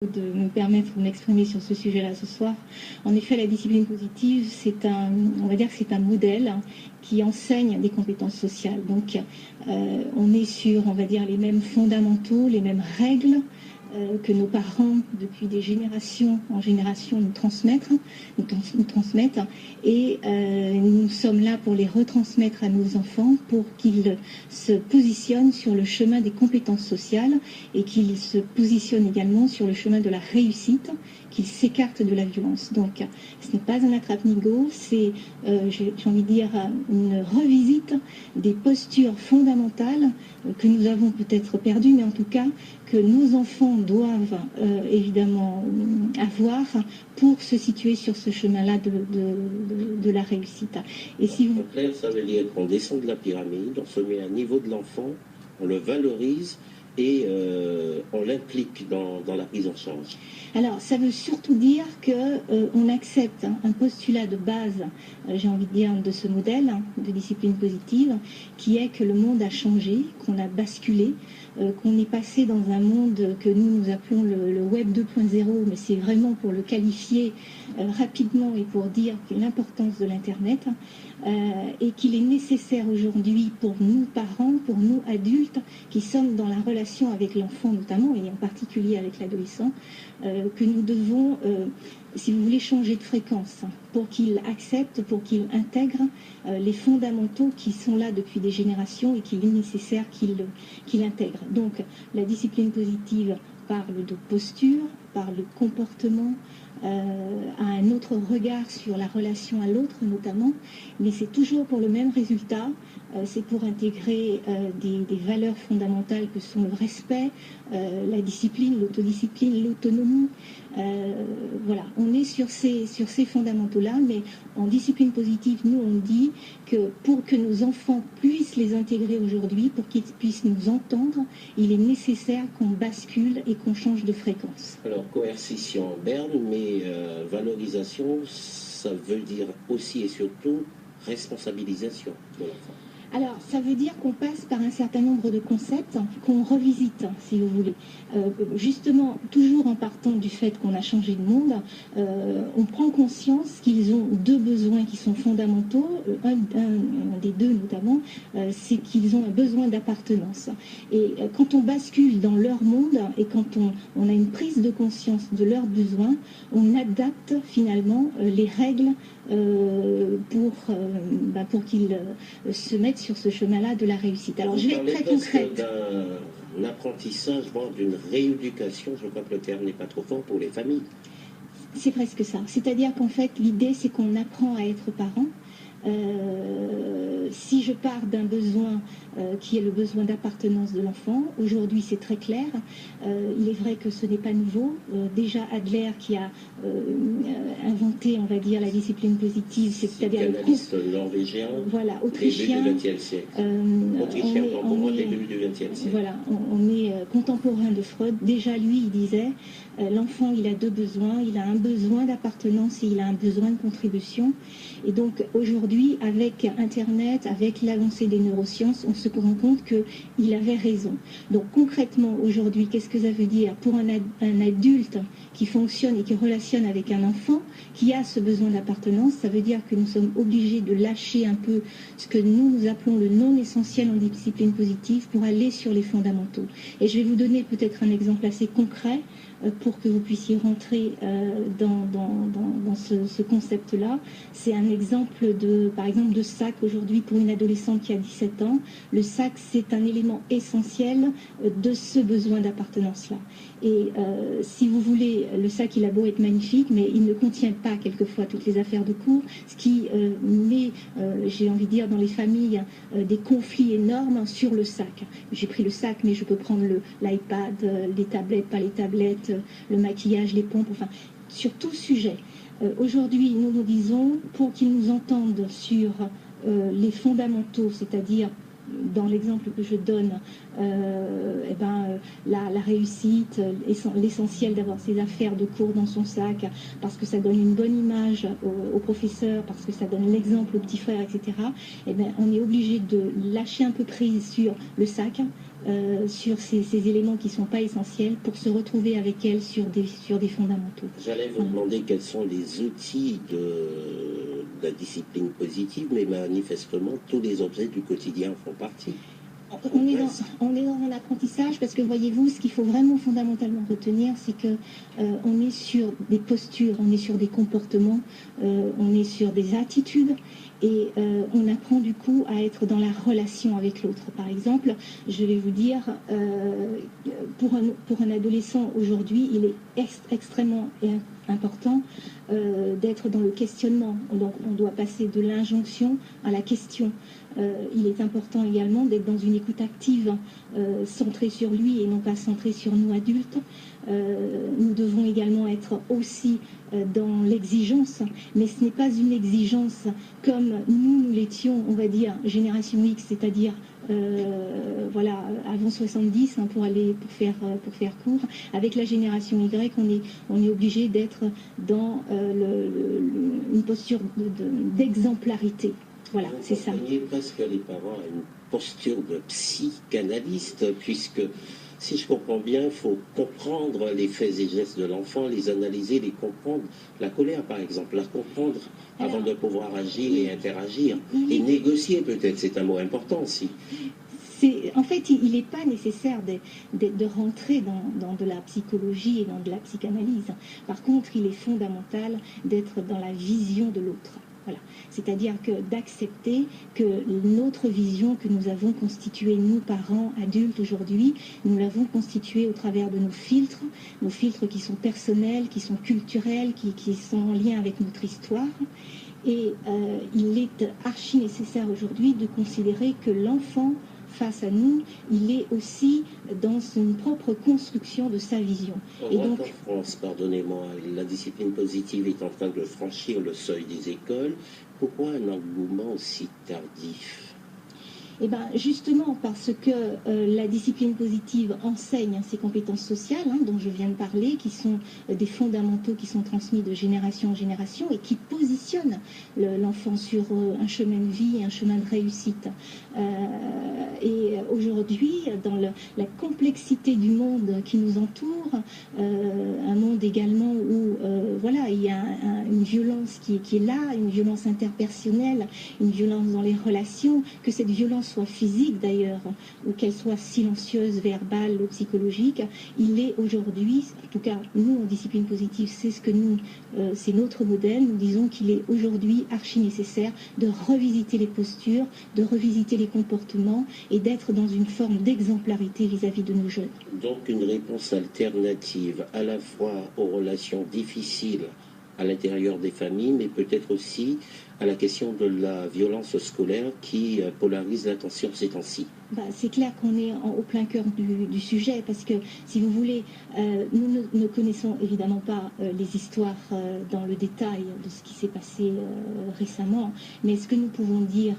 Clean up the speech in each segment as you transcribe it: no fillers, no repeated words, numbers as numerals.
De me permettre de m'exprimer sur ce sujet-là ce soir. En effet, la discipline positive, on va dire que c'est un modèle qui enseigne des compétences sociales. Donc, on est sur, on va dire, les mêmes fondamentaux, les mêmes règles que nos parents, depuis des générations en génération, nous transmettent. Et nous sommes là pour les retransmettre à nos enfants, pour qu'ils se positionnent sur le chemin des compétences sociales et qu'ils se positionnent également sur le chemin de la réussite, qu'ils s'écartent de la violence. Donc, ce n'est pas un attrape-nigo, c'est, j'ai envie de dire, une revisite des postures fondamentales que nous avons peut-être perdues, mais en tout cas que nos enfants doivent évidemment avoir pour se situer sur ce chemin-là de la réussite. Et si vous... En clair, ça veut dire qu'on descend de la pyramide, on se met à niveau de l'enfant, on le valorise et on l'implique dans la prise en charge. Alors, ça veut surtout dire qu'on accepte un postulat de base, j'ai envie de dire, de ce modèle de discipline positive, qui est que le monde a changé, qu'on a basculé, qu'on est passé dans un monde que nous appelons le Web 2.0, mais c'est vraiment pour le qualifier rapidement et pour dire l'importance de l'Internet, et qu'il est nécessaire aujourd'hui pour nous parents, pour nous adultes, qui sommes dans la relation avec l'enfant notamment, et en particulier avec l'adolescent, que nous devons, si vous voulez, changer de fréquence pour qu'il accepte, pour qu'il intègre les fondamentaux qui sont là depuis des générations et qu'il est nécessaire qu'il intègre. Donc, la discipline positive parle de posture, parle de comportement, a un autre regard sur la relation à l'autre notamment, mais c'est toujours pour le même résultat, c'est pour intégrer des valeurs fondamentales que sont le respect, la discipline, l'autodiscipline, l'autonomie. Voilà, on est sur ces fondamentaux-là, mais en discipline positive, nous on dit que pour que nos enfants puissent les intégrer aujourd'hui, pour qu'ils puissent nous entendre, il est nécessaire qu'on bascule et qu'on change de fréquence. Alors, coercition en berne, mais valorisation, ça veut dire aussi et surtout responsabilisation de l'enfant. Alors, ça veut dire qu'on passe par un certain nombre de concepts qu'on revisite, si vous voulez. Justement, toujours en partant du fait qu'on a changé de monde, on prend conscience qu'ils ont deux besoins qui sont fondamentaux. Un des deux notamment, c'est qu'ils ont un besoin d'appartenance. Et quand on bascule dans leur monde et quand on a une prise de conscience de leurs besoins, on adapte finalement les règles pour qu'ils se mettent sur ce chemin-là de la réussite. Alors, je vais être très concrète. D'un apprentissage, d'une rééducation, je crois que le terme n'est pas trop fort pour les familles. C'est presque ça. C'est-à-dire qu'en fait, l'idée, c'est qu'on apprend à être parent. Si je pars d'un besoin qui est le besoin d'appartenance de l'enfant, aujourd'hui c'est très clair, il est vrai que ce n'est pas nouveau. Déjà Adler qui a inventé, on va dire, la discipline positive, c'est-à-dire le psychanalyste norvégien, voilà, autrichien, début du XXe siècle. Autrichien, début du XXe siècle. Voilà, on est contemporain de Freud. Déjà lui, il disait, l'enfant il a deux besoins, il a un besoin d'appartenance et il a un besoin de contribution. Et donc aujourd'hui, avec Internet, avec l'avancée des neurosciences, on se rend compte qu'il avait raison. Donc concrètement, aujourd'hui, qu'est-ce que ça veut dire pour un adulte qui fonctionne et qui relationne avec un enfant qui a ce besoin d'appartenance? Ça veut dire que nous sommes obligés de lâcher un peu ce que nous appelons le non essentiel en discipline positive pour aller sur les fondamentaux. Et je vais vous donner peut-être un exemple assez concret pour que vous puissiez rentrer dans ce concept-là. C'est un exemple par exemple de sac aujourd'hui pour une adolescente qui a 17 ans. Le sac, c'est un élément essentiel de ce besoin d'appartenance-là. Et si vous voulez, le sac, il a beau être magnifique, mais il ne contient pas quelquefois toutes les affaires de cours, ce qui met, j'ai envie de dire, dans les familles, des conflits énormes sur le sac. J'ai pris le sac, mais je peux prendre l'iPad, les tablettes, pas les tablettes, le maquillage, les pompes, enfin, sur tout sujet. Aujourd'hui, nous nous disons, pour qu'ils nous entendent sur les fondamentaux, c'est-à-dire dans l'exemple que je donne, la réussite, l'essentiel d'avoir ses affaires de cours dans son sac, parce que ça donne une bonne image au professeur, parce que ça donne l'exemple au petit frère, etc. On est obligé de lâcher un peu prise sur le sac sur ces éléments qui ne sont pas essentiels pour se retrouver avec elle sur des fondamentaux. J'allais vous demander quels sont les outils de la discipline positive, mais manifestement, tous les objets du quotidien font partie. On est dans un apprentissage parce que voyez-vous, ce qu'il faut vraiment fondamentalement retenir, c'est que on est sur des postures, on est sur des comportements, on est sur des attitudes et on apprend du coup à être dans la relation avec l'autre. Par exemple, je vais vous dire, pour un adolescent aujourd'hui, il est extrêmement important d'être dans le questionnement. Donc on doit passer de l'injonction à la question. Il est important également d'être dans une écoute active, centrée sur lui et non pas centrée sur nous adultes. Nous devons également être aussi dans l'exigence, mais ce n'est pas une exigence comme nous l'étions, on va dire, génération X, c'est-à-dire voilà, avant 70, hein, pour faire court. Avec la génération Y, on est obligé d'être dans une posture d'exemplarité. Voilà, c'est ça. Vous presque les parents à une posture de psychanalyste, puisque, si je comprends bien, il faut comprendre les faits et gestes de l'enfant, les analyser, les comprendre. La colère, par exemple, la comprendre avant de pouvoir agir et interagir. Et négocier, peut-être, c'est un mot important aussi. En fait, il n'est pas nécessaire de rentrer dans de la psychologie et dans de la psychanalyse. Par contre, il est fondamental d'être dans la vision de l'autre. Voilà. C'est-à-dire d'accepter que notre vision que nous avons constituée, nous, parents, adultes aujourd'hui, nous l'avons constituée au travers de nos filtres qui sont personnels, qui sont culturels, qui sont en lien avec notre histoire. Et il est archi nécessaire aujourd'hui de considérer que l'enfant face à nous, il est aussi dans une propre construction de sa vision. Et donc, en France, pardonnez-moi, la discipline positive est en train de franchir le seuil des écoles. Pourquoi un engouement aussi tardif ? Eh bien, justement, parce que la discipline positive enseigne ces compétences sociales, hein, dont je viens de parler, qui sont des fondamentaux qui sont transmis de génération en génération et qui positionnent l'enfant sur un chemin de vie, un chemin de réussite. Et aujourd'hui, dans la complexité du monde qui nous entoure, un monde également où voilà, il y a une violence qui est là, une violence interpersonnelle, une violence dans les relations, que cette violence soit physique d'ailleurs, ou qu'elle soit silencieuse, verbale ou psychologique, il est aujourd'hui, en tout cas nous en discipline positive, c'est ce que nous, c'est notre modèle, nous disons qu'il est aujourd'hui archi nécessaire de revisiter les postures, de revisiter les comportements et d'être dans une forme d'exemplarité vis-à-vis de nos jeunes. Donc une réponse alternative à la fois aux relations difficiles à l'intérieur des familles, mais peut-être aussi à la question de la violence scolaire qui polarise l'attention ces temps-ci. C'est clair qu'on est au plein cœur du sujet, parce que, si vous voulez, nous ne connaissons évidemment pas les histoires dans le détail de ce qui s'est passé récemment, mais ce que nous pouvons dire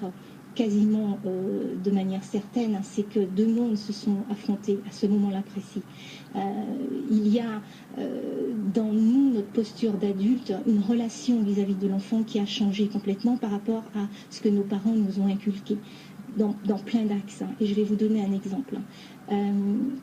quasiment de manière certaine, c'est que deux mondes se sont affrontés à ce moment-là précis. Il y a dans nous, notre posture d'adulte, une relation vis-à-vis de l'enfant qui a changé complètement par rapport à ce que nos parents nous ont inculqué dans plein d'axes. Et je vais vous donner un exemple.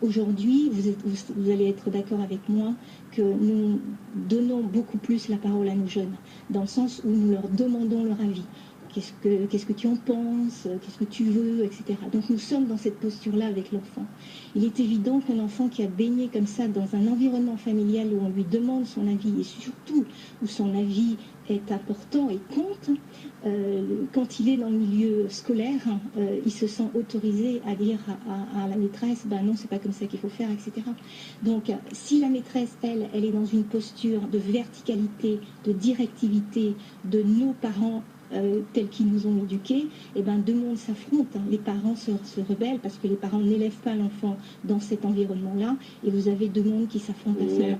Aujourd'hui, vous allez être d'accord avec moi que nous donnons beaucoup plus la parole à nos jeunes, dans le sens où nous leur demandons leur avis. Qu'est-ce que tu en penses, qu'est-ce que tu veux, etc. Donc nous sommes dans cette posture-là avec l'enfant. Il est évident qu'un enfant qui a baigné comme ça dans un environnement familial où on lui demande son avis, et surtout où son avis est important et compte, quand il est dans le milieu scolaire, il se sent autorisé à dire à la maîtresse, ben non, c'est pas comme ça qu'il faut faire, etc. Donc si la maîtresse, elle est dans une posture de verticalité, de directivité de nos parents, tels qu'ils nous ont éduqués, et ben deux mondes s'affrontent. Les parents se rebellent parce que les parents n'élèvent pas l'enfant dans cet environnement-là, et vous avez deux mondes qui s'affrontent à ce moment.